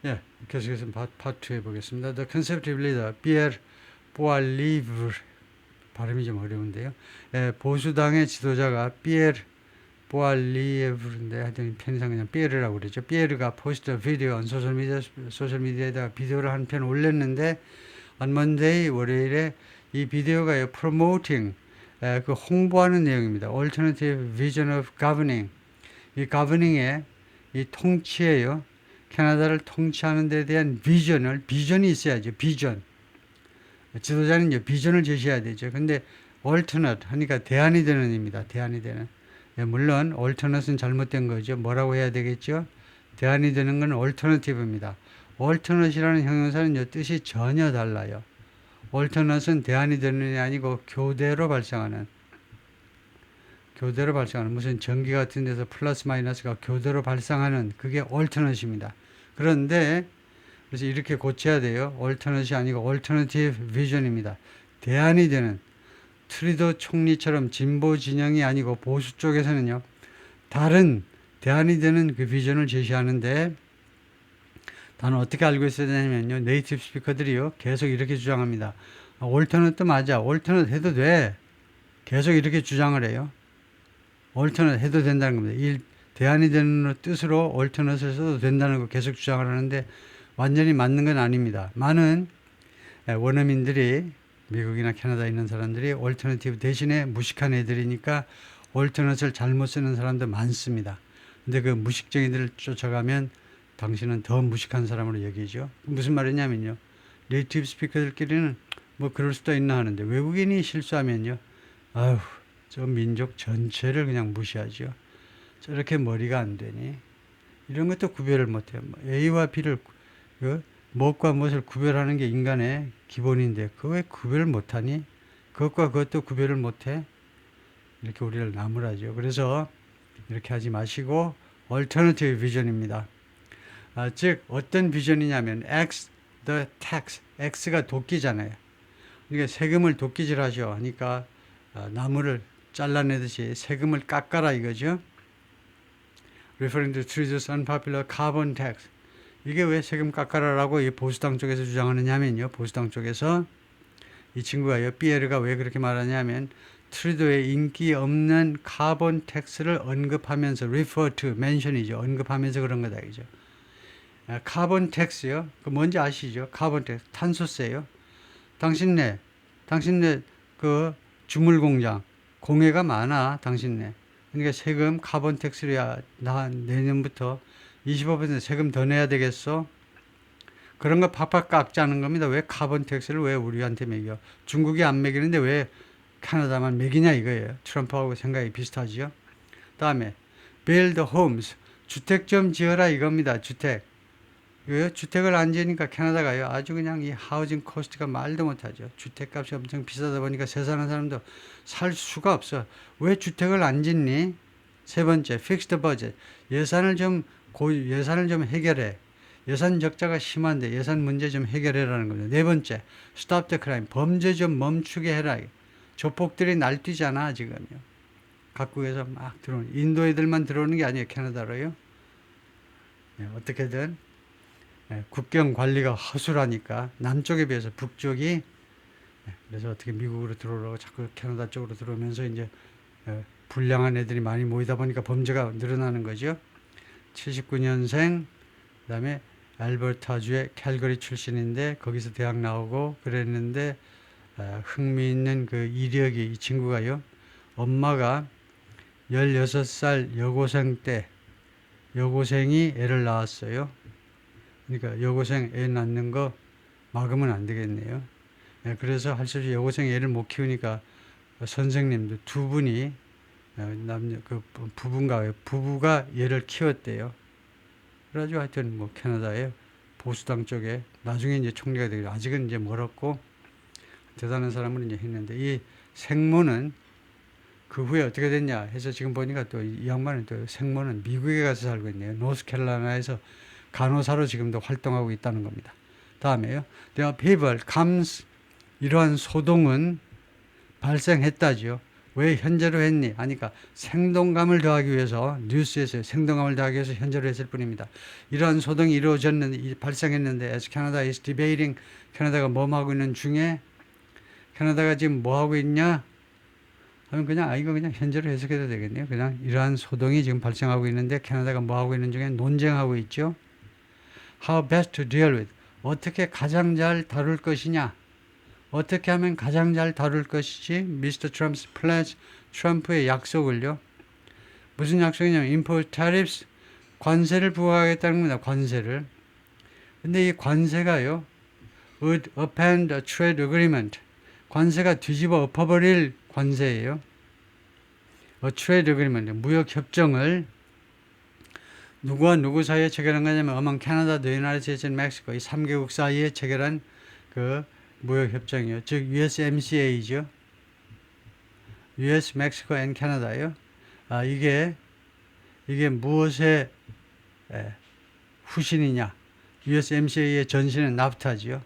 예, 계속해서 파트 해보겠습니다. The conservative leader Pierre Poilievre, 발음이 좀 어려운데요. 예, 보수당의 지도자가 피에르 보알리에브인데 하여튼 편의상 그냥 피에르라고 그러죠. 피에르가 포스트 비디오 소셜미디어에다가 비디오를 한 편 올렸는데 on Monday 월요일에 이 비디오가 promoting 그 홍보하는 내용입니다. Alternative Vision of Governing. 이 governing 이 통치예요. 캐나다를 통치하는 데 대한 비전이 있어야죠. 비전. 지도자는요, 비전을 제시해야 되죠. 근데 alternate 하니까 대안이 되는 입니다. 대안이 되는. 예, 물론 alternate는 잘못된 거죠. 뭐라고 해야 되겠죠? 대안이 되는 건 alternative입니다. alternate이라는 형용사는요, 뜻이 전혀 달라요. alternate는 대안이 되는 게 아니고 교대로 발생하는 무슨 전기 같은 데서 플러스 마이너스가 교대로 발생하는 그게 alternate입니다. 그런데 그래서 이렇게 고쳐야 돼요. alternate이 아니고 alternative vision입니다. 대안이 되는 트리도 총리처럼 진보 진영이 아니고 보수 쪽에서는요. 다른 대안이 되는 그 비전을 제시하는데 다는 어떻게 알고 있어야 되냐면요. 네이티브 스피커들이요. 계속 이렇게 주장합니다. 올터너트 맞아. 올터너트 해도 돼. 계속 이렇게 주장을 해요. 올터너트 해도 된다는 겁니다. 이 대안이 되는 뜻으로 올터너트를 써도 된다는 거 계속 주장을 하는데 완전히 맞는 건 아닙니다. 많은 원어민들이 미국이나 캐나다에 있는 사람들이 올터너티브 대신에 무식한 애들이니까 올터너티브를 잘못 쓰는 사람도 많습니다. 근데 그 무식쟁이들을 쫓아가면 당신은 더 무식한 사람으로 여기죠. 무슨 말이냐면요. 네이티브 스피커들끼리는 뭐 그럴 수도 있나 하는데 외국인이 실수하면요. 아휴, 저 민족 전체를 그냥 무시하죠. 저렇게 머리가 안 되니? 이런 것도 구별을 못해요. A와 B를 무엇과 무엇을 구별하는 게 인간의 기본인데 그거 왜 구별을 못하니? 그것과 그것도 구별을 못해? 이렇게 우리를 나무라죠. 그래서 이렇게 하지 마시고 alternative vision입니다. 즉 어떤 비전이냐면 X the tax, X가 도끼잖아요. 그러니까 세금을 도끼질하죠. 하니까 나무를 잘라내듯이 세금을 깎아라 이거죠. Referring to Trudeau's unpopular carbon tax. 이게 왜 세금 깎아라라고 이 보수당 쪽에서 주장하느냐면요. 보수당 쪽에서 이 친구가요. 피에르가 왜 그렇게 말하냐면 트루도의 인기 없는 카본 텍스를 언급하면서 refer to, mention이죠. 언급하면서 그런 거다 이죠. 카본 텍스요. 그 뭔지 아시죠? 카본 텍스, 탄소세요. 당신네 그 주물 공장 공해가 많아. 당신네. 그러니까 세금 카본 텍스야 나 내년부터 25% 세금 더 내야 되겠어? 그런 거 팍팍 깎자는 겁니다. 왜 카본 텍스를 왜 우리한테 매겨? 중국이 안 매기는데 왜 캐나다만 매기냐 이거예요. 트럼프하고 생각이 비슷하지요. 다음에 build homes, 주택 좀 지어라 이겁니다. 주택. 주택을 안 지으니까 캐나다가요. 아주 그냥 이 하우징 코스트가 말도 못하죠. 주택값이 엄청 비싸다 보니까 세 사는 사람도 살 수가 없어. 왜 주택을 안 짓니? 세 번째, fixed budget. 예산을 좀 해결해. 예산 적자가 심한데 예산 문제 좀 해결해라는 겁니다. 네 번째, stop the crime. 범죄 좀 멈추게 해라. 조폭들이 날뛰잖아, 지금요. 각국에서 막 들어오는, 인도 애들만 들어오는 게 아니에요, 캐나다로요. 네, 어떻게든 국경 관리가 허술하니까 남쪽에 비해서 북쪽이 그래서 어떻게 미국으로 들어오라고 자꾸 캐나다 쪽으로 들어오면서 이제 불량한 애들이 많이 모이다 보니까 범죄가 늘어나는 거죠. 79년생 그다음에 알버타주의 캘거리 출신인데 거기서 대학 나오고 그랬는데 흥미있는 그 이력이 이 친구가요. 엄마가 16살 여고생 때 여고생이 애를 낳았어요. 그러니까 여고생 애 낳는 거 막으면 안 되겠네요. 그래서 할 수 없이 여고생 애를 못 키우니까 선생님들 두 분이 남녀 그 부부가 얘를 키웠대요. 그래가지고 하여튼 뭐 캐나다의 보수당 쪽에 나중에 이제 총리가 되고 아직은 이제 멀었고 대단한 사람을 이제 했는데 이 생모는 그 후에 어떻게 됐냐 해서 지금 보니까 또 이 양반은 또 생모는 미국에 가서 살고 있네요. 노스캐롤라이나에서 간호사로 지금도 활동하고 있다는 겁니다. 다음에요. The upheaval comes 이러한 소동은 발생했다지요. 왜 현재로 했니? 하니까 생동감을 더하기 위해서 뉴스에서 생동감을 더하기 위해서 현재로 했을 뿐입니다. 이러한 소동이 발생했는데 as Canada is debating 캐나다가 뭐 하고 있는 중에 캐나다가 지금 뭐 하고 있냐? 하면 그냥 이거 그냥 현재로 해석해도 되겠네요. 그냥 이러한 소동이 지금 발생하고 있는데 캐나다가 뭐 하고 있는 중에 논쟁하고 있죠. How best to deal with 어떻게 가장 잘 다룰 것이냐? 어떻게 하면 가장 잘 다룰 것이지? Mr. Trump's pledge, 트럼프의 약속을요. 무슨 약속이냐면 impose tariffs, 관세를 부과하겠다는 겁니다. 관세를. 근데 이 관세가요, would upend a trade agreement. 관세가 뒤집어 엎어버릴 관세예요. a trade agreement, 무역 협정을 누구와 누구 사이에 체결한 거냐면 among Canada, the United States and Mexico 이 3개국 사이에 체결한 그 무역 협정이요. 즉 USMCA죠. US, Mexico and Canada요. 이게 무엇의 후신이냐? USMCA의 전신은 나프타지요.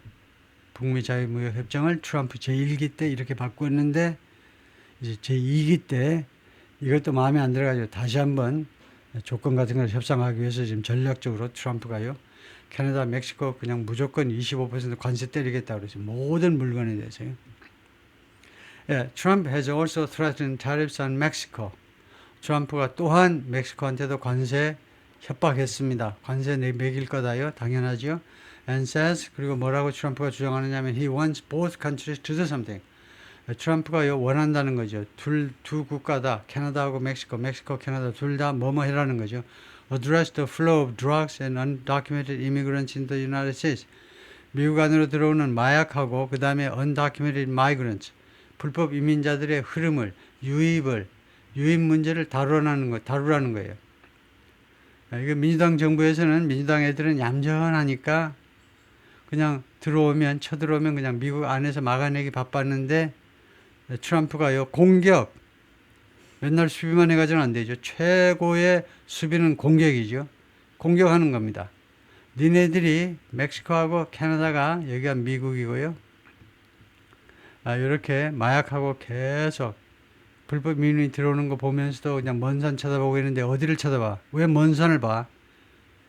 북미 자유무역 협정을 트럼프 제1기 때 이렇게 바꿨는데 이제 제2기 때 이것도 마음에 안 들어가지고 다시 한번 조건 같은 걸 협상하기 위해서 지금 전략적으로 트럼프가요. 캐나다, 멕시코 그냥 무조건 25% 관세 때리겠다 그러죠. 모든 물건에 대해서요. 예, Trump has also threatened tariffs on Mexico. 트럼프가 또한 멕시코한테도 관세 협박했습니다. 관세 매길 거다요. 당연하죠. And says 그리고 뭐라고 트럼프가 주장하느냐면 he wants both countries to do something. 트럼프가요 원한다는 거죠. 두 국가 다 캐나다하고 멕시코, 캐나다 둘 다 뭐뭐 해라는 거죠. Address the flow of drugs and undocumented immigrants in the United States. 미국 안으로 들어오는 마약하고 그 다음에 undocumented migrants, 불법 이민자들의 흐름을, 유입 문제를 다루라는 거예요. 이거 민주당 정부에서는 민주당 애들은 얌전하니까 그냥 쳐들어오면 그냥 미국 안에서 막아내기 바빴는데 트럼프가요, 공격. 맨날 수비만 해가지고는 안 되죠. 최고의 수비는 공격이죠. 공격하는 겁니다. 니네들이 멕시코하고 캐나다가 여기가 미국이고요. 이렇게 마약하고 계속 불법 민원이 들어오는 거 보면서도 그냥 먼 산 쳐다보고 있는데 어디를 쳐다봐? 왜 먼 산을 봐?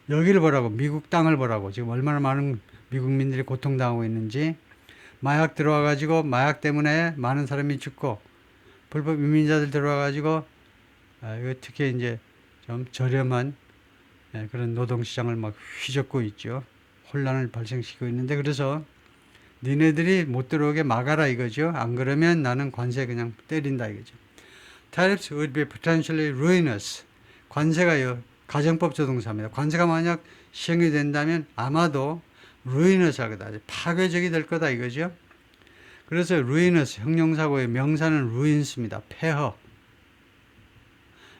여기를 보라고. 미국 땅을 보라고. 지금 얼마나 많은 미국민들이 고통당하고 있는지. 마약 들어와가지고 마약 때문에 많은 사람이 죽고 불법 이민자들 들어와가지고 이거 특히 이제 좀 저렴한 그런 노동시장을 막 휘젓고 있죠. 혼란을 발생시키고 있는데 그래서 니네들이 못 들어오게 막아라 이거죠. 안 그러면 나는 관세 그냥 때린다 이거죠. Tariffs would be potentially ruinous. 관세가요. 가정법 조동사입니다. 관세가 만약 시행이 된다면 아마도 ruinous 하거다. 파괴적이 될 거다 이거죠. 그래서 ruinous 형용사고의 명사는 ruins입니다. 폐허.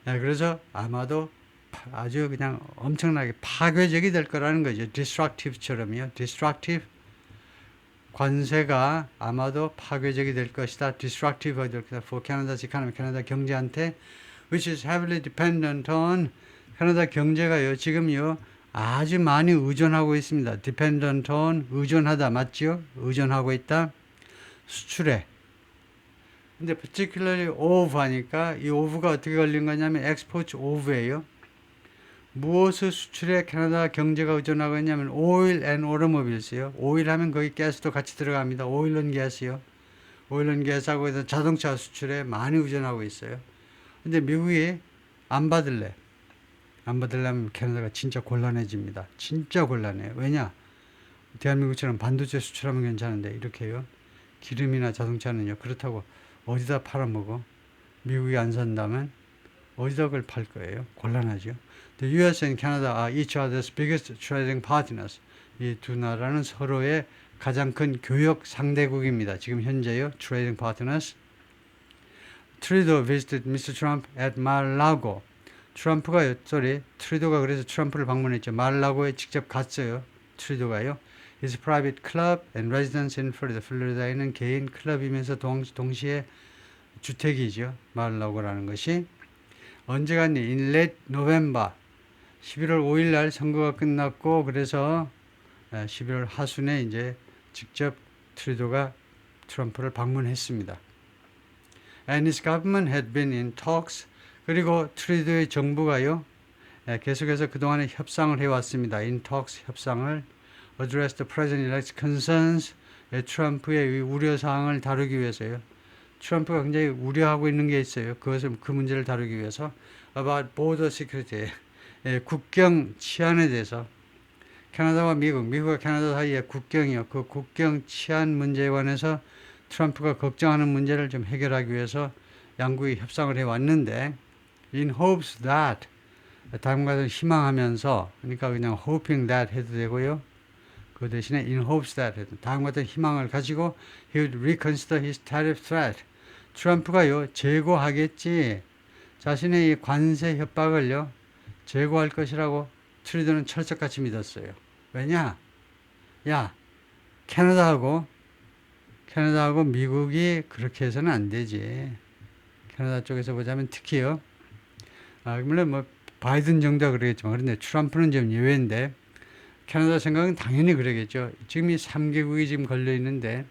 그래서 아마도 아주 그냥 엄청나게 파괴적이 될 거라는 거죠. destructive처럼요. destructive 관세가 아마도 파괴적이 될 것이다. destructive가 될 것이다. for Canada's economy, 캐나다 경제한테 which is heavily dependent on 캐나다 경제가요. 지금요. 아주 많이 의존하고 있습니다. dependent on 의존하다 맞죠? 의존하고 있다. 수출에. 근데 particularly of 하니까 이 of가 어떻게 걸린 거냐면 export of예요. 무엇을 수출에 캐나다 경제가 의존하고 있냐면 oil and automobiles요. 오일 하면 거기 가스도 같이 들어갑니다. oil and gas요. oil and gas하고 해서 자동차 수출에 많이 의존하고 있어요. 근데 미국이 안 받을래. 안 받으려면 캐나다가 진짜 곤란해집니다. 진짜 곤란해요. 왜냐? 대한민국처럼 반도체 수출하면 괜찮은데 이렇게요. 기름이나 자동차는요. 그렇다고 어디다 팔아먹어? 미국이 안 산다면 어디다 그걸 팔 거예요? 곤란하죠. The US and Canada are each other's biggest trading partners. 이 두 나라는 서로의 가장 큰 교역 상대국입니다. 지금 현재요. Trading partners. Trudeau visited Mr. Trump at Mar-a-Lago. 트루도가 그래서 트럼프를 방문했죠. 마르라고에 직접 갔어요. 트루도가요. His private club and residence in Florida. 플로리다에 있는 개인 클럽이면서 동시에 주택이죠. 마르라고라는 것이. 언제 갔니? In late November. 11월 5일 날 선거가 끝났고 그래서 11월 하순에 이제 직접 트루도가 트럼프를 방문했습니다. And his government had been in talks. 그리고 트루도의 정부가요. 계속해서 그동안에 협상을 해왔습니다. In talks 협상을 address the president-elect's concerns. 트럼프의 우려사항을 다루기 위해서요. 트럼프가 굉장히 우려하고 있는 게 있어요. 그 문제를 다루기 위해서 about border security. 국경 치안에 대해서 캐나다와 미국과 캐나다 사이의 국경이요. 그 국경 치안 문제에 관해서 트럼프가 걱정하는 문제를 좀 해결하기 위해서 양국이 협상을 해왔는데 in hopes that 다음과 같은 희망하면서 그러니까 그냥 hoping that 해도 되고요. 그 대신에 in hopes that 해도 다음과 같은 희망을 가지고 he would reconsider his tariff threat. 트럼프가요 재고하겠지. 자신의 이 관세 협박을요 재고할 것이라고 트루도는 철석같이 믿었어요. 왜냐? 야, 캐나다하고 미국이 그렇게 해서는 안 되지. 캐나다 쪽에서 보자면 특히요. 물론 뭐 바이든 정도가 그러겠지만 그런데 트럼프는 좀 예외인데 캐나다 생각은 당연히 그러겠죠. 지금 이 3개국이 지금 걸려 있는데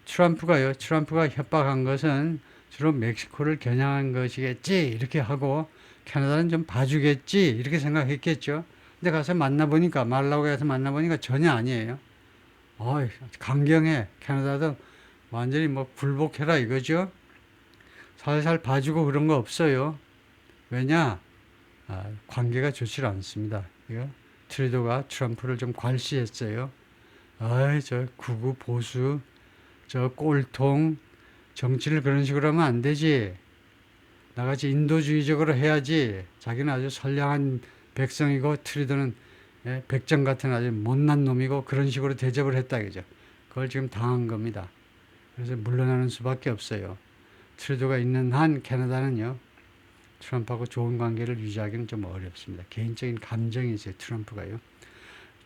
트럼프가 협박한 것은 주로 멕시코를 겨냥한 것이겠지 이렇게 하고 캐나다는 좀 봐주겠지 이렇게 생각했겠죠. 근데 가서 만나보니까 말라고 해서 만나보니까 전혀 아니에요. 강경해. 캐나다도 완전히 뭐 굴복해라 이거죠. 살살 봐주고 그런 거 없어요. 왜냐? 관계가 좋지 않습니다. 이거 트루도가 트럼프를 좀 괄시했어요. 저 구구 보수, 저 꼴통 정치를 그런 식으로 하면 안 되지. 나같이 인도주의적으로 해야지. 자기는 아주 선량한 백성이고 트루도는 백정 같은 아주 못난 놈이고 그런 식으로 대접을 했다 그죠. 그걸 지금 당한 겁니다. 그래서 물러나는 수밖에 없어요. 트루도가 있는 한 캐나다는요. 트럼프하고 좋은 관계를 유지하기는 좀 어렵습니다. 개인적인 감정이 있어요. 트럼프가요.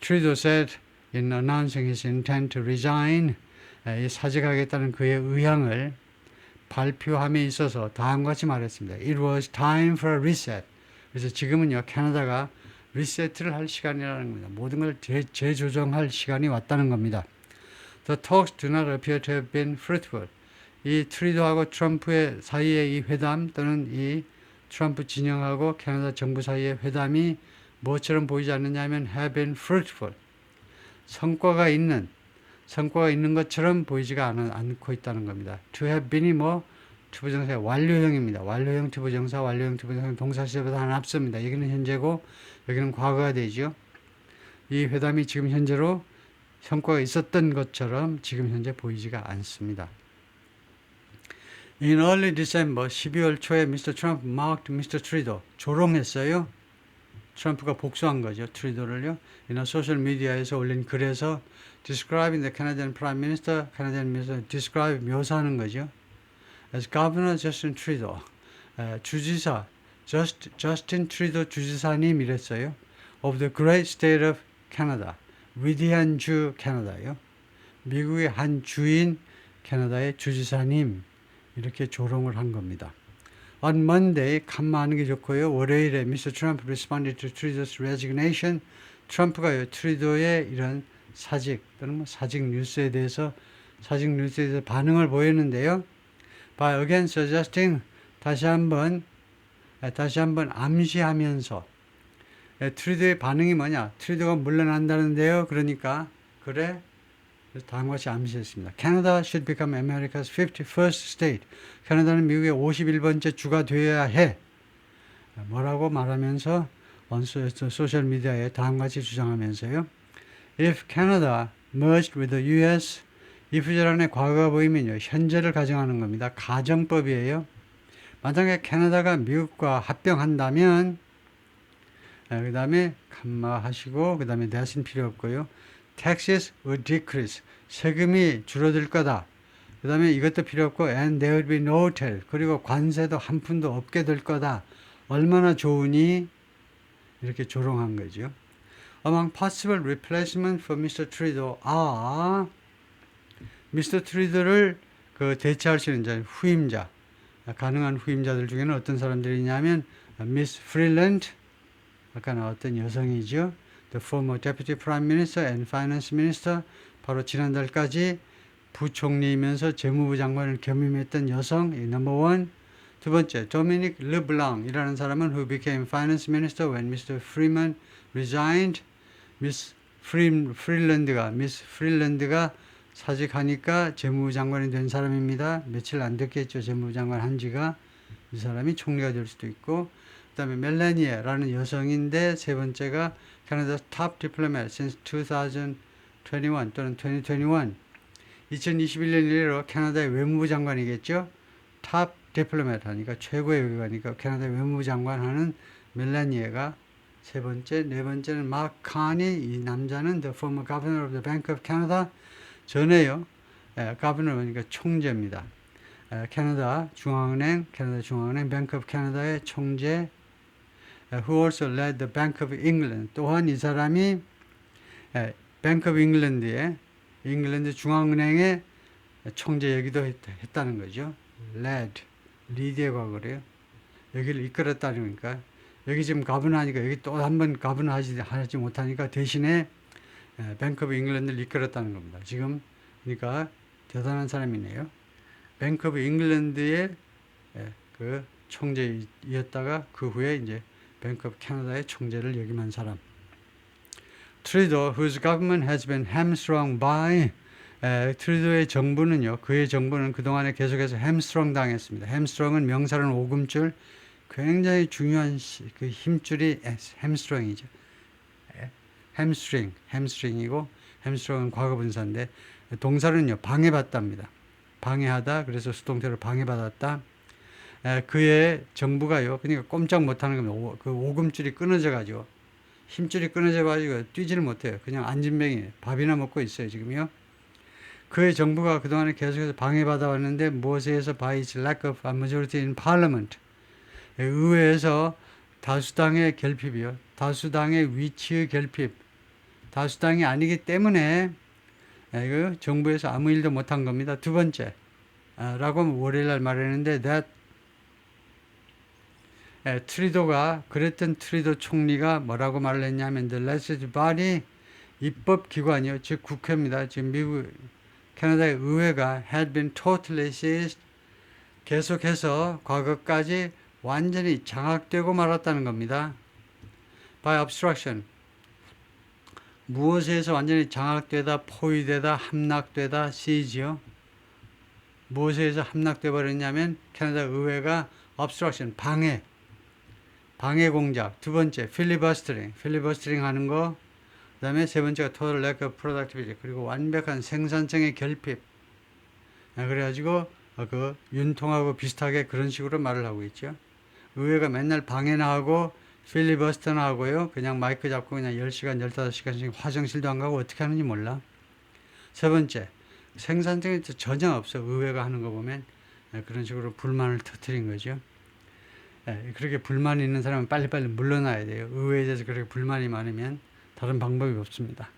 트루도 said in announcing his intent to resign 사직하겠다는 그의 의향을 발표함에 있어서 다음과 같이 말했습니다. It was time for a reset. 그래서 지금은요. 캐나다가 리세트를 할 시간이라는 겁니다. 모든 걸 재조정할 시간이 왔다는 겁니다. The talks do not appear to have been fruitful. 이 트루도하고 트럼프의 사이의 이 회담 또는 이 트럼프 진영하고 캐나다 정부 사이의 회담이 뭐처럼 보이지 않느냐면 have been fruitful. 성과가 있는 것처럼 보이지가 않고 있다는 겁니다. To have been이 투부정사의 완료형입니다. 완료형 투부정사, 완료형 투부정사 동사 시제보다 하나 앞섭니다. 여기는 현재고 여기는 과거가 되죠. 이 회담이 지금 현재로 성과가 있었던 것처럼 지금 현재 보이지가 않습니다. In early December, 12월 초에 Mr. Trump marked Mr. Trudeau. 조롱했어요. 트럼프가 복수한 거죠. 트루도를요. 소셜 미디어에서 올린 글에서 describing the Canadian Prime Minister, Canadian Minister, describe 묘사하는 거죠. As Governor Justin Trudeau, 주지사 Justin Trudeau 주지사님 이랬어요. Of the great state of Canada, 위대한 주 캐나다요. 미국의 한 주인 캐나다의 주지사님 이렇게 조롱을 한 겁니다. On Monday, 간마하는 게 좋고요. 월요일에 Mr. Trump responded to Trudeau's resignation. 트럼프가요, 트루도의 이런 사직 또는 사직 뉴스에 대해서 반응을 보였는데요. By again suggesting 다시 한번 암시하면서 트루도의 반응이 뭐냐? 트루도가 물러난다는데요. 그러니까 그래. 그래서 다음과 같이 암시했습니다. Canada should become America's 51st state. 캐나다는 미국의 51번째 주가 되어야 해. 뭐라고 말하면서 소셜 미디어에 다음과 같이 주장하면서요. If Canada merged with the U.S. 이 부절안에 과거가 보이면요. 현재를 가정하는 겁니다. 가정법이에요. 만약에 캐나다가 미국과 합병한다면 그 다음에 감마하시고 그 다음에 that은 필요 없고요. Taxes would decrease. 세금이 줄어들 거다. 그 다음에 이것도 필요 없고 and there would be no tariff. 그리고 관세도 한 푼도 없게 될 거다. 얼마나 좋으니 이렇게 조롱한 거죠. Among possible replacement for Mr. Trudeau are Mr. Trudeau를 대체할 수 있는 자, 후임자, 가능한 후임자들 중에는 어떤 사람들이냐면 Miss Freeland, 아까 나왔던 여성이죠. The former Deputy Prime Minister and Finance Minister, 바로 지난달까지 부총리이면서 재무부 장관을 겸임했던 여성, 넘버 원. 두 번째, 도미닉 르블랑이라는 사람은 who became finance minister when Mr. Freeman resigned. 미스 프릴랜드가 사직하니까 재무부 장관이 된 사람입니다. 며칠 안 됐겠죠. 재무부 장관 한 지가. 이 사람이 총리가 될 수도 있고. 그 다음에 멜라니아라는 여성인데 세 번째가 Canada's top diplomat since 2021 또는 2021. 2021년 이래로 캐나다의 외무부 장관이겠죠. top diplomat 하니까 최고의 외교관이니까 캐나다의 외무부 장관 하는 멜라니아가 세 번째, 네 번째는 마크 카니. 이 남자는 the former governor of the Bank of Canada. 전에요. governor니까 총재입니다. 캐나다 중앙은행 Bank of Canada의 총재. who also led the Bank of England. 또한 이 사람이 Bank of England의 잉글랜드 중앙은행의 총재이기도 했다는 거죠. led, lead의 과거래요. 여기를 이끌었다는 거니까 여기 지금 가분하니까 여기 또 한 번 가분하지 못하니까 대신에 뱅크 오브 잉글랜드를 이끌었다는 겁니다. 지금 그러니까 대단한 사람이네요. 뱅크 오브 잉글랜드의 그 총재였다가 그 후에 이제 뱅크 오브 캐나다의 총재를 역임한 사람. 트루도, whose government has been hamstrung by 트루도의 정부는요. 그의 정부는 그동안에 계속해서 햄스트롱 당했습니다. 햄스트롱은 명사로는 오금줄, 굉장히 중요한 그 힘줄이 햄스트링이죠. 햄스트링이고 햄스트링은 과거분사인데 동사는요 방해받답니다. 방해하다. 그래서 수동태로 방해받았다. 그의 정부가요. 그러니까 꼼짝 못하는 겁니다. 그 오금줄이 끊어져 가지고 힘줄이 끊어져 가지고 뛰지를 못해요. 그냥 앉은병이 밥이나 먹고 있어요 지금요. 그의 정부가 그동안에 계속해서 방해받아 왔는데 무엇에 의해서 by its lack of a majority in parliament. 의회에서 다수당의 결핍이요. 다수당의 위치의 결핍. 다수당이 아니기 때문에 그 정부에서 아무 일도 못한 겁니다. 두 번째 라고 월요일날 말했는데 that 트리도가 그랬던 트리도 총리가 뭐라고 말을 했냐면 the legislative body 입법기관이요. 즉 국회입니다. 지금 미국 캐나다의 의회가 had been totally seized 계속해서 과거까지 완전히 장악되고 말았다는 겁니다. by obstruction 무엇에 의해서 완전히 장악되다, 포위되다, 함락되다, seize요. 무엇에 의해서 함락돼 버렸냐면 캐나다 의회가 obstruction 방해 공작. 두 번째 필리버스터링 하는 거. 그 다음에 세 번째가 total lack of productivity 그리고 완벽한 생산성의 결핍. 그래가지고 그 윤통하고 비슷하게 그런 식으로 말을 하고 있죠. 의회가 맨날 방해나 하고 필리버스터나 하고요. 그냥 마이크 잡고 그냥 10시간, 15시간씩 화장실도 안 가고 어떻게 하는지 몰라. 세 번째, 생산성이 전혀 없어. 의회가 하는 거 보면 그런 식으로 불만을 터뜨린 거죠. 그렇게 불만이 있는 사람은 빨리빨리 물러나야 돼요. 의회에 대해서 그렇게 불만이 많으면 다른 방법이 없습니다.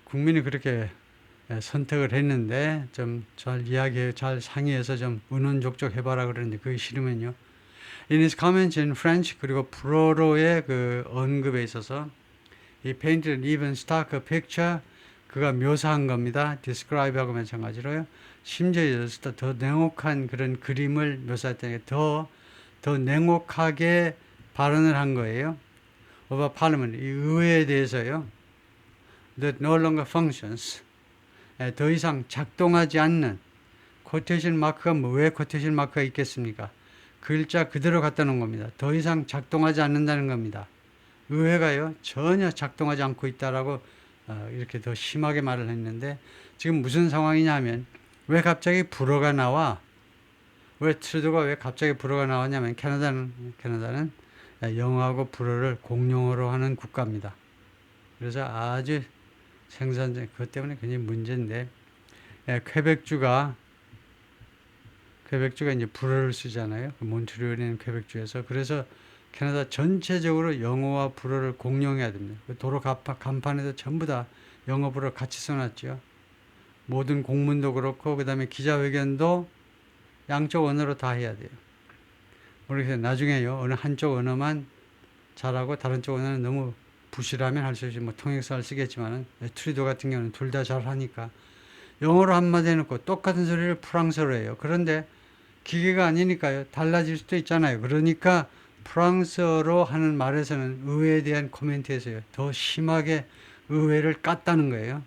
국민이 그렇게 선택을 했는데 좀 잘 이야기해, 잘 상의해서 좀 은원족족 해봐라 그러는데 그게 싫으면요. In his comments in French 그리고 불어로의 그 언급에 있어서 he painted an even starker picture 그가 묘사한 겁니다. describe하고 마찬가지로요. 심지어 더 냉혹한 그런 그림을 묘사했다니까 더 냉혹하게 발언을 한 거예요. Over Parliament 이 의회에 대해서요. That no longer functions 더 이상 작동하지 않는 코테이션 마크가 왜 코테이션 마크가 있겠습니까? 글자 그대로 갖다 놓은 겁니다. 더 이상 작동하지 않는다는 겁니다. 의회가요 전혀 작동하지 않고 있다라고 이렇게 더 심하게 말을 했는데 지금 무슨 상황이냐면 왜 갑자기 불어가 나와? 왜 트루도가 왜 갑자기 불어가 나왔냐면 캐나다는 영어하고 불어를 공용어로 하는 국가입니다. 그래서 아주 생산적 그것 때문에 굉장히 문제인데 퀘벡주가 이제 불어를 쓰잖아요. 몬트리올에 있는 퀘벡주에서 그래서 캐나다 전체적으로 영어와 불어를 공용해야 됩니다. 도로 간판에도 전부 다 영어 불어 같이 써놨죠. 모든 공문도 그렇고 그 다음에 기자회견도 양쪽 언어로 다 해야 돼요. 그래서 나중에요 어느 한쪽 언어만 잘하고 다른 쪽 언어는 너무 부실하면 할 수 있지 뭐 통역사를 쓰겠지만은 트루도 같은 경우는 둘 다 잘하니까 영어로 한마디 해놓고 똑같은 소리를 프랑스어로 해요. 그런데 기계가 아니니까요. 달라질 수도 있잖아요. 그러니까 프랑스어로 하는 말에서는 의회에 대한 코멘트에서요. 더 심하게 의회를 깠다는 거예요.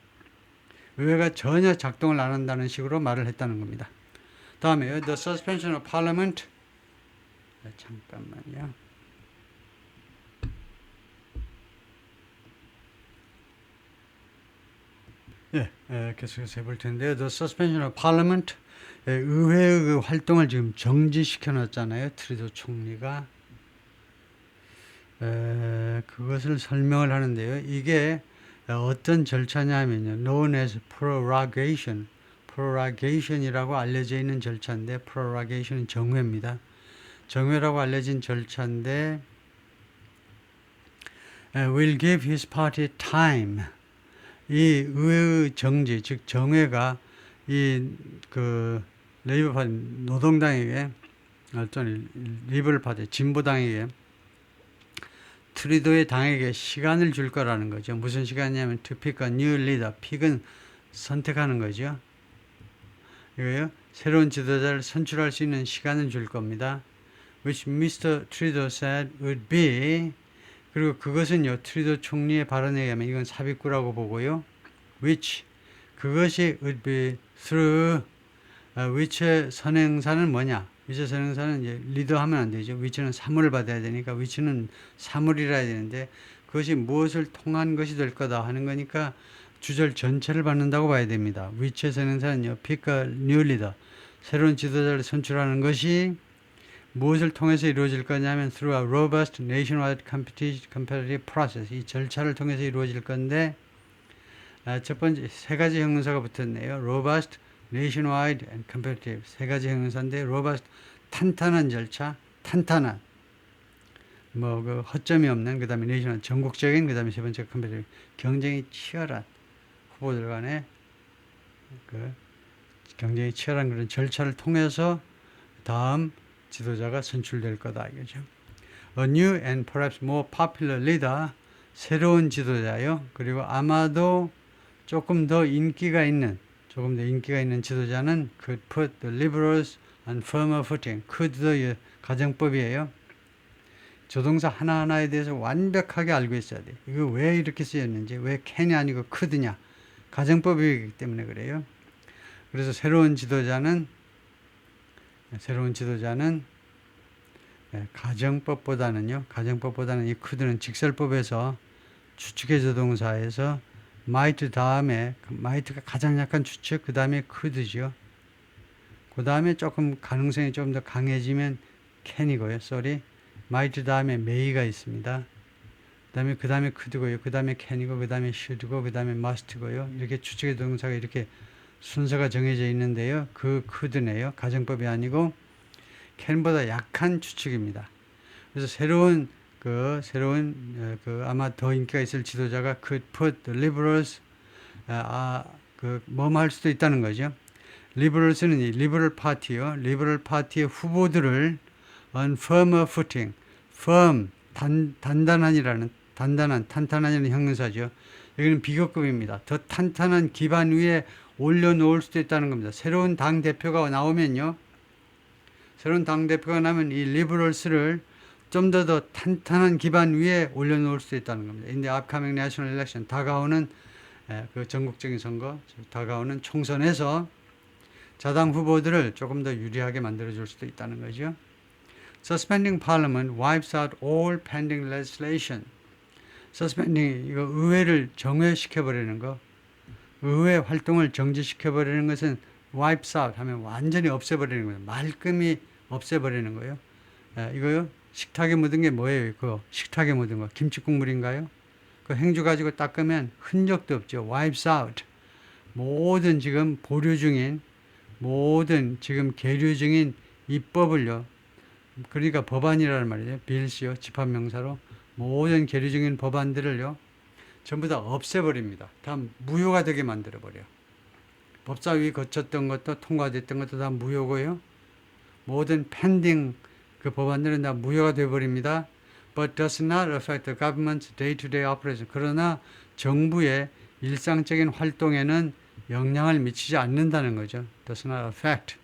의회가 전혀 작동을 안 한다는 식으로 말을 했다는 겁니다. 다음에요. The suspension of parliament. 잠깐만요. 계속해서 해볼 텐데요. The suspension of parliament. 의회의 그 활동을 지금 정지시켜 놨잖아요. 트루도 총리가. 그것을 설명을 하는데요. 이게 어떤 절차냐면요. known as prorogation. prorogation이라고 알려져 있는 절차인데 prorogation은 정회입니다. 정회라고 알려진 절차인데 will give his party time. 이 의회의 정지, 즉 정회가 이 그 레이버 파티 노동당에게 또는 리버럴 파티 진보당에게 트루도의 당에게 시간을 줄 거라는 거죠. 무슨 시간이냐면 to pick a new leader. 픽은 선택하는 거죠. 이거요. 새로운 지도자를 선출할 수 있는 시간을 줄 겁니다. Which Mr. Trudeau said would be. 그리고 그것은요. 트루도 총리의 발언에 의하면 이건 삽입구라고 보고요. Which 그것이 would be through. which의 선행사는 뭐냐? 위치 선행사는 이제 리더하면 안 되죠. 위치는 사물을 받아야 되니까 위치는 사물이라 해야 되는데 그것이 무엇을 통한 것이 될 거다 하는 거니까 주절 전체를 받는다고 봐야 됩니다. 위치의 선행사는요. pick a new leader. 새로운 지도자를 선출하는 것이 무엇을 통해서 이루어질 거냐면 through a robust nationwide competitive process. 이 절차를 통해서 이루어질 건데 첫 번째 세 가지 형용사가 붙었네요. robust, nationwide and competitive. 세 가지 형용사인데 robust 탄탄한 절차, 탄탄한 그 허점이 없는 그다음에 nationwide 전국적인 그다음에 세 번째 competitive 경쟁이 치열한 후보들 간의 경쟁이 치열한 그런 절차를 통해서 다음 지도자가 선출될 거다 이거죠. A new and perhaps more popular leader. 새로운 지도자요. 그리고 아마도 조금 더 인기가 있는 지도자는 could put the liberals on firmer footing. could도 가정법이에요. 조동사 하나하나에 대해서 완벽하게 알고 있어야 돼. 이거 왜 이렇게 쓰였는지, 왜 can이 아니고 could냐. 가정법이기 때문에 그래요. 그래서 새로운 지도자는 가정법보다는 이 could는 직설법에서 추측의 조동사에서 might 다음에 might가 가장 약한 추측 그 다음에 could죠. 그 다음에 조금 가능성이 좀 더 강해지면 can이고요. might 다음에 may가 있습니다. 그 다음에 could고요. 그 다음에 can이고 그 다음에 should고 그 다음에 must고요. 이렇게 추측의 동사가 이렇게 순서가 정해져 있는데요. 그 could네요. 가정법이 아니고 can보다 약한 추측입니다. 그래서 새로운 아마 더 인기가 있을 지도자가 could put the liberals 뭐뭐 할 수도 있다는 거죠. liberals는 이 liberal party요. liberal party의 후보들을 on firmer footing, firm 탄탄한이라는 형용사죠. 여기는 비교급입니다. 더 탄탄한 기반 위에 올려놓을 수도 있다는 겁니다. 새로운 당 대표가 나오면 이 liberals를 좀 더 탄탄한 기반 위에 올려놓을 수 있다는 겁니다. In the upcoming national election, 다가오는 그 전국적인 선거, 다가오는 총선에서 자당 후보들을 조금 더 유리하게 만들어줄 수도 있다는 거죠. Suspending Parliament wipes out all pending legislation. Suspending, 이거 의회를 정회시켜버리는 거, 의회 활동을 정지시켜버리는 것은 wipes out 하면 완전히 없애버리는 거예요. 말끔히 없애버리는 거예요. 이거요. 식탁에 묻은 게 뭐예요? 식탁에 묻은 거. 김치국물인가요? 그 행주 가지고 닦으면 흔적도 없죠. wipes out. 모든 지금 보류 중인, 지금 계류 중인 입법을요. 그러니까 법안이라는 말이죠. 빌스요. 집합명사로. 모든 계류 중인 법안들을요. 전부 다 없애버립니다. 다 무효가 되게 만들어버려. 법사위 거쳤던 것도 통과됐던 것도 다 무효고요. 모든 펜딩 그 법안들은 다 무효가 되어버립니다. But does not affect the government's day-to-day operation. 그러나 정부의 일상적인 활동에는 영향을 미치지 않는다는 거죠. Does not affect.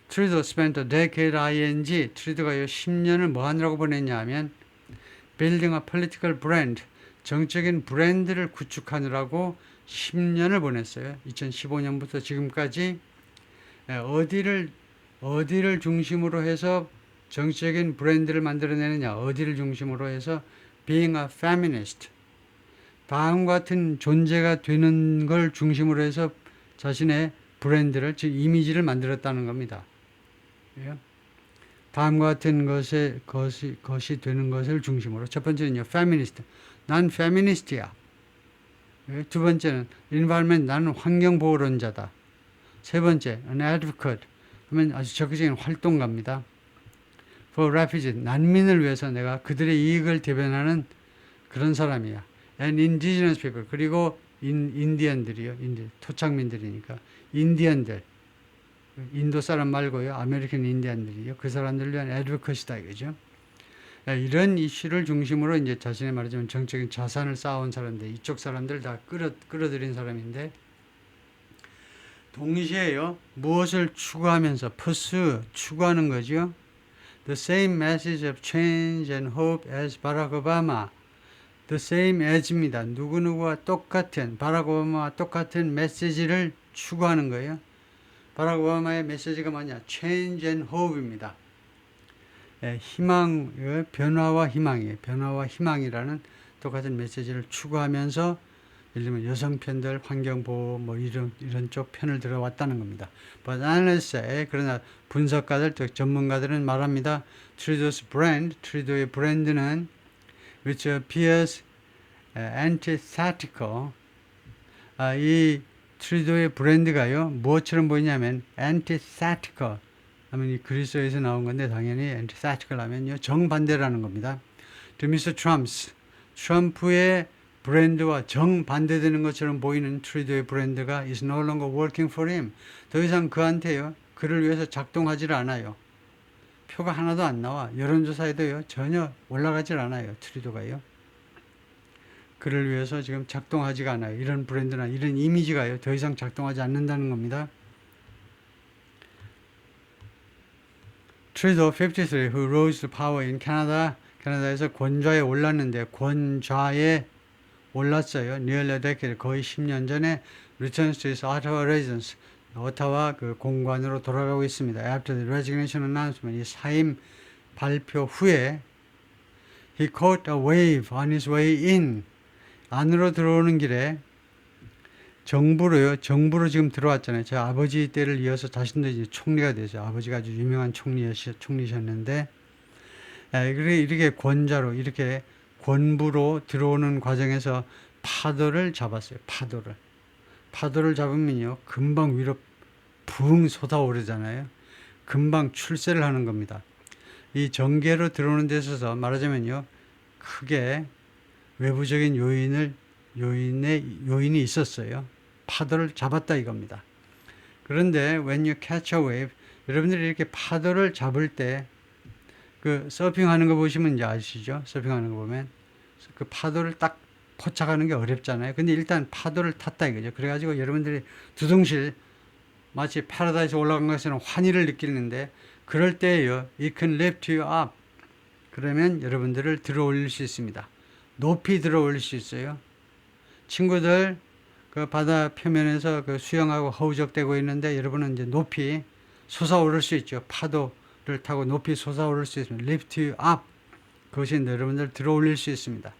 Trudeau spent a decade ing. 트루도가 10년을 뭐 하느라고 보냈냐 하면 building a political brand. 정적인 브랜드를 구축하느라고 10년을 보냈어요. 2015년부터 지금까지 어디를 중심으로 해서 정치적인 브랜드를 만들어내느냐, 어디를 중심으로 해서 being a feminist, 다음과 같은 존재가 되는 걸 중심으로 해서 자신의 브랜드를, 즉 이미지를 만들었다는 겁니다. 다음과 같은 것이 되는 것을 중심으로. 첫 번째는요, feminist. 난 feminist야. 두 번째는 environment. 나는 환경보호론자다. 세 번째, an advocate. 하면 아주 적극적인 활동가입니다. For refugees. 난민을 위해서 내가 그들의 이익을 대변하는 그런 사람이야. And indigenous people. 그리고 인디언들이요. 토착민들이니까. 인디언들. 인도 사람 말고요. 아메리칸 인디언들이요. 그 사람들을 위한 애드버컷이다 이거죠. 이런 이슈를 중심으로 이제 자신의 말하자면 정적인 자산을 쌓아온 사람들, 이쪽 사람들 다 끌어들인 사람인데, 동시에요. 무엇을 추구하면서 추구하는 거죠. The same message of change and hope as Barack Obama. The same as입니다. 누구누구와 똑같은, 바락 오바마와 똑같은 메시지를 추구하는 거예요. 바락 오바마의 메시지가 뭐냐? Change and hope입니다. 희망, 변화와 희망이에요. 변화와 희망이라는 똑같은 메시지를 추구하면서 예를 들면 여성 편들, 환경보호 뭐 이런 쪽 편을 들어왔다는 겁니다. But analysts say, 그러나 분석가들, 전문가들은 말합니다. Trudeau's brand, 트루도의 브랜드는 which appears antithetical. 이 트루도의 브랜드가요, 무엇처럼 보이냐면 antithetical 하면 이 그리스어에서 나온 건데 당연히 antithetical 하면요 정반대라는 겁니다. To Mr. Trump's, 트럼프의 브랜드와 정반대되는 것처럼 보이는 트루도의 브랜드가 is no longer working for him. 더 이상 그한테요, 그를 위해서 작동하지 않아요. 표가 하나도 안 나와. 여론조사에도요 전혀 올라가질 않아요. 트루도가요. 그를 위해서 지금 작동하지가 않아요. 이런 브랜드나 이런 이미지가요 더 이상 작동하지 않는다는 겁니다. Trudeau 53, who rose to power in Canada, 캐나다에서 권좌에 올랐는데 권좌에 올랐어요. nearly a decade, 거의 10년 전에 returns to his Ottawa residence, 오타와 그 공관으로 돌아가고 있습니다. After the resignation announcement, 이 사임 발표 후에 he caught a wave on his way in. 안으로 들어오는 길에 정부로 지금 들어왔잖아요. 제 아버지 때를 이어서 자신도 이제 총리가 되죠. 아버지가 아주 유명한 총리셨는데, 이렇게 권자로, 이렇게 권부로 들어오는 과정에서 파도를 잡았어요. 파도를 잡으면요, 금방 위로 붕 솟아오르잖아요. 금방 출세를 하는 겁니다. 이 정계로 들어오는 데 있어서 말하자면요, 크게 외부적인 요인이 있었어요. 파도를 잡았다 이겁니다. 그런데 when you catch a wave, 여러분들이 이렇게 파도를 잡을 때 그 서핑하는 거 보시면 이제 아시죠? 서핑하는 거 보면 그 파도를 딱 포착하는 게 어렵잖아요. 근데 일단 파도를 탔다 이거죠. 그래가지고 여러분들이 두둥실 마치 파라다이스 올라간 것처럼 환희를 느끼는데, 그럴 때에요, it can lift you up. 그러면 여러분들을 들어 올릴 수 있습니다. 높이 들어 올릴 수 있어요. 친구들 그 바다 표면에서 그 수영하고 허우적대고 있는데 여러분은 이제 높이 솟아오를 수 있죠. 파도를 타고 높이 솟아오를 수 있습니다. lift you up. 그것이 여러분들 들어 올릴 수 있습니다.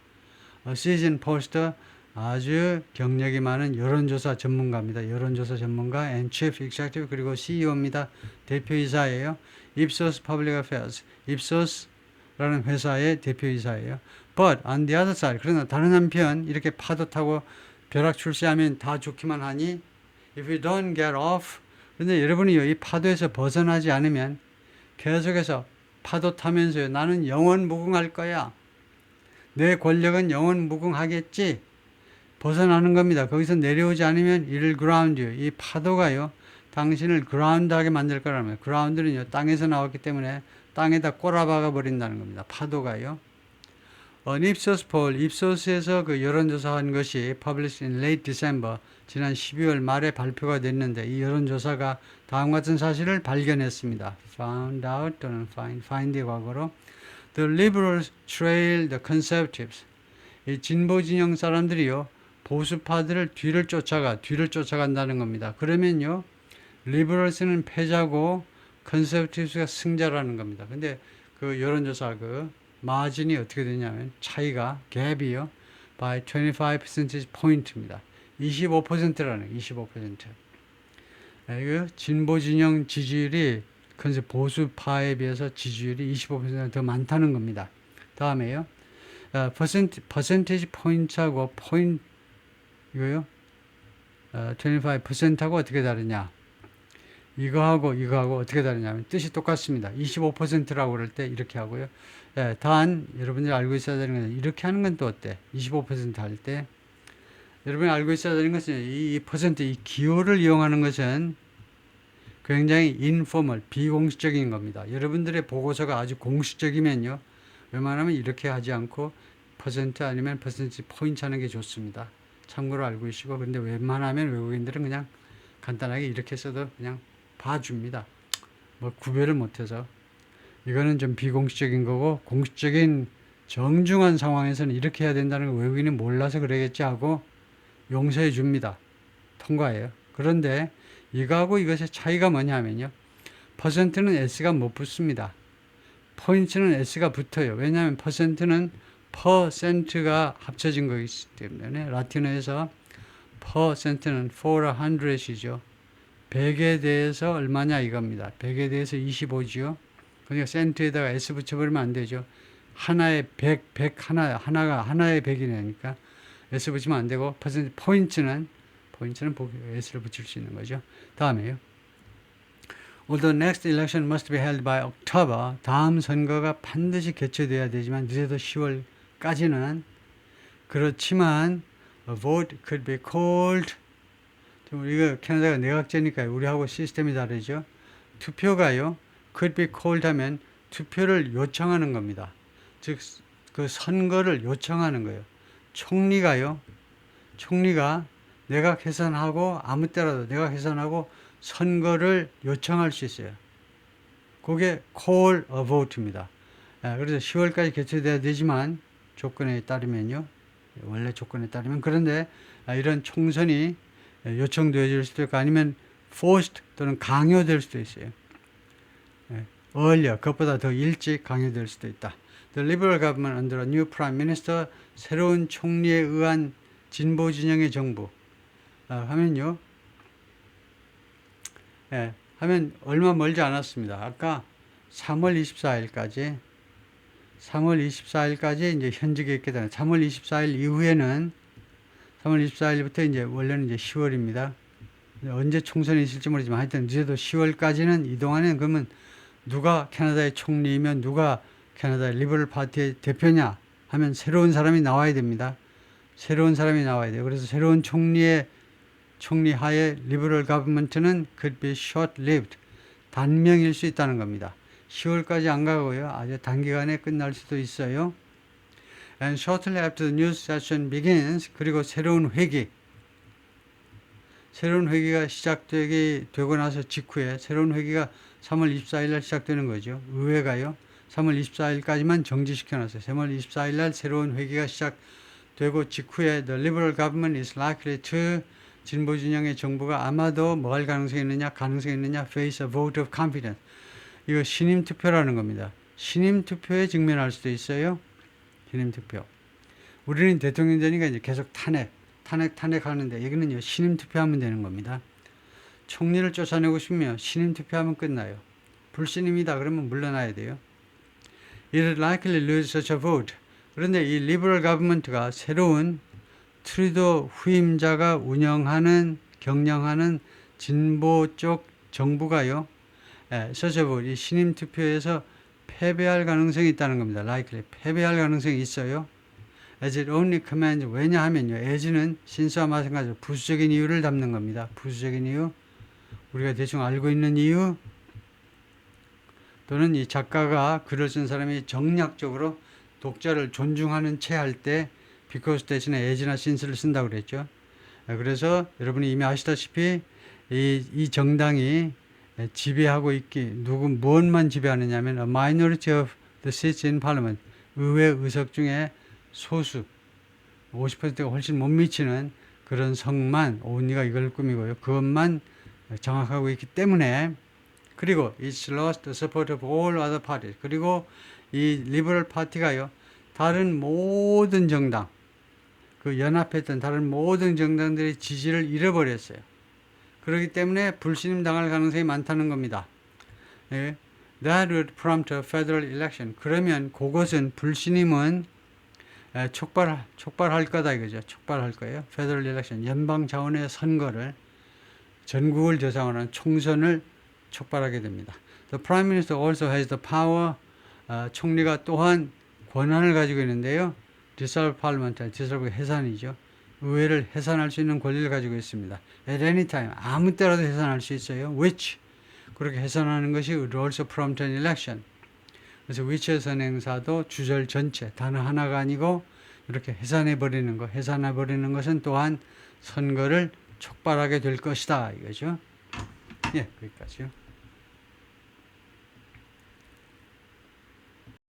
시즌 포스터, 아주 경력이 많은 여론조사 전문가입니다. 여론조사 전문가 and chief executive, 그리고 CEO입니다. 대표이사예요. Ipsos Public Affairs, Ipsos라는 회사의 대표이사예요. But on the other side, 그러나 다른 한편 이렇게 파도 타고 벼락 출세하면 다 좋기만 하니 if you don't get off, 그런데 여러분이 이 파도에서 벗어나지 않으면 계속해서 파도 타면서요, 나는 영원 무궁할 거야. 내 권력은 영원 무궁하겠지. 벗어나는 겁니다. 거기서 내려오지 않으면 it'll ground you. 이 파도가요, 당신을 그라운드하게 만들 거라면, 그라운드는요 땅에서 나왔기 때문에 땅에다 꼬라박아 버린다는 겁니다. 파도가요. ipsos poll, ipsos에서 그 여론조사한 것이 published in late December, 지난 12월 말에 발표가 됐는데 이 여론조사가 다음 같은 사실을 발견했습니다. found out 또는 find의 과거로 the liberals trail the conservatives. 이 진보 진영 사람들이요 보수파들을 뒤를 쫓아간다는 겁니다. 그러면요 liberals는 패자고 conservatives가 승자라는 겁니다. 근데 그 여론조사 그 마진이 어떻게 되냐면 차이가 갭이요 by 25 percentage point입니다. 25%라는 25%. 그 진보 진영 지지율이 보수파에 비해서 지지율이 25%더 많다는 겁니다. 다음에요. 퍼센테이지 포인트하고 포인트 이거요. 25%하고 어떻게 다르냐? 이거하고 어떻게 다르냐면 뜻이 똑같습니다. 25%라고 그럴 때 이렇게 하고요. 예, 단 여러분들이 알고 있어야 되는 건 이렇게 하는 건 또 어때? 25% 할 때 여러분이 알고 있어야 되는 것은 이 퍼센트 이 기호를 이용하는 것은 굉장히 인포멀 비공식적인 겁니다. 여러분들의 보고서가 아주 공식적이면요. 웬만하면 이렇게 하지 않고 퍼센트 아니면 퍼센트 포인트 하는 게 좋습니다. 참고로 알고 계시고 근데 웬만하면 외국인들은 그냥 간단하게 이렇게 써도 그냥 봐줍니다. 뭐 구별을 못해서 이거는 좀 비공식적인 거고 공식적인 정중한 상황에서는 이렇게 해야 된다는 걸 외국인이 몰라서 그러겠지 하고 용서해 줍니다. 통과해요. 그런데 이거하고 이것의 차이가 뭐냐면요. 퍼센트는 S가 못 붙습니다. 포인트는 S가 붙어요. 왜냐하면 퍼센트는 퍼센트가 합쳐진 거기 때문에 라틴어에서 퍼센트는 for a hundred이죠. 100에 대해서 얼마냐 이겁니다. 100에 대해서 25지요. 그러니까 센트에다가 S 붙여버리면 안 되죠. 하나에 100 하나가 하나에 100이니까 S 붙이면 안 되고 퍼센트 포인트는 S를 붙일 수 있는 거죠. 다음에요. Although next election must be held by October, 다음 선거가 반드시 개최돼야 되지만 늦어도 10월까지는 그렇지만 a vote could be called. 이거 캐나다가 내각제니까 우리하고 시스템이 다르죠. 투표가요. could be called 하면 투표를 요청하는 겁니다. 즉 그 선거를 요청하는 거예요. 총리가 내각 해산하고 아무 때라도 내각 해산하고 선거를 요청할 수 있어요. 그게 call a vote입니다. 그래서 10월까지 개최돼야 되지만 조건에 따르면요. 원래 조건에 따르면 그런데 이런 총선이 요청되어질 수도 있고 아니면 forced 또는 강요될 수도 있어요. earlier, 그것보다 더 일찍 강요될 수도 있다. The Liberal government under a new prime minister, 새로운 총리에 의한 진보 진영의 정부. 하면요. 하면 얼마 멀지 않았습니다. 아까 3월 24일까지 이제 현직에 있게 되는 3월 24일 이후에는 3월 24일부터 이제 원래는 이제 10월입니다. 언제 총선이 있을지 모르지만 하여튼 늦어도 10월까지는 이동안에는 그러면 누가 캐나다의 총리이면 누가 캐나다의 리버럴 파티의 대표냐 하면 새로운 사람이 나와야 됩니다. 새로운 사람이 나와야 돼요. 그래서 새로운 총리 하에 리버럴 가버먼트는 could be short-lived. 단명일 수 있다는 겁니다. 10월까지 안 가고요. 아주 단기간에 끝날 수도 있어요. And shortly after the new session begins, 그리고 새로운 회기가 시작되고 나서 직후에 새로운 회기가 3월 24일 날 시작되는 거죠. 의회가요. 3월 24일까지만 정지시켜놨어요. 3월 24일 날 새로운 회기가 시작되고 직후에 the liberal government is likely to 진보 진영의 정부가 아마도 뭐 할 가능성이 있느냐 face a vote of confidence. 이거 신임 투표라는 겁니다. 신임 투표에 직면할 수도 있어요. 신임 투표. 우리는 대통령 되니까 이제 계속 탄핵하는데 여기는요 신임 투표하면 되는 겁니다. 총리를 쫓아내고 싶으면 신임 투표하면 끝나요. 불신임이다 그러면 물러나야 돼요. It is likely to lose such a vote. 그런데 이 리버럴 가버먼트가 새로운 트루도 후임자가 경영하는 진보 쪽 정부가요. such a vote, 이 신임 투표에서 패배할 가능성이 있다는 겁니다. likely, 패배할 가능성이 있어요. as it only commands, 왜냐하면요. as는 신수와 마찬가지로 부수적인 이유를 담는 겁니다. 부수적인 이유, 우리가 대충 알고 있는 이유, 또는 이 작가가 글을 쓴 사람이 정략적으로 독자를 존중하는 채 할 때 because 대신에 as나 since를 쓴다고 그랬죠. 그래서 여러분이 이미 아시다시피 이 정당이 지배하고 무엇만 지배하느냐면 a minority of the seats in parliament, 의회 의석 중에 소수 50%가 훨씬 못 미치는 그런 성만 온리가 이걸 꾸미고요. 그것만 장악하고 있기 때문에, 그리고 it's lost the support of all other parties. 그리고 이 리버럴 파티가요, 다른 모든 정당, 그 연합했던 다른 모든 정당들의 지지를 잃어버렸어요. 그렇기 때문에 불신임 당할 가능성이 많다는 겁니다. 예. That would prompt a federal election. 그러면 그것은 불신임은 촉발할 거다 이거죠. 촉발할 거예요. Federal election, 연방 차원의 선거를, 전국을 대상으로 한 총선을 촉발하게 됩니다. The Prime Minister also has the power. 총리가 또한 권한을 가지고 있는데요. dissolve parliament, dissolve 해산이죠. 의회를 해산할 수 있는 권리를 가지고 있습니다. At any time, 아무 때라도 해산할 수 있어요. Which, 그렇게 해산하는 것이 would also prompt an election. 그래서 which의 선행사도 주절 전체, 단어 하나가 아니고 이렇게 해산해버리는 것, 해산해버리는 것은 또한 선거를 촉발하게 될 것이다 이거죠. 예, 거기까지요.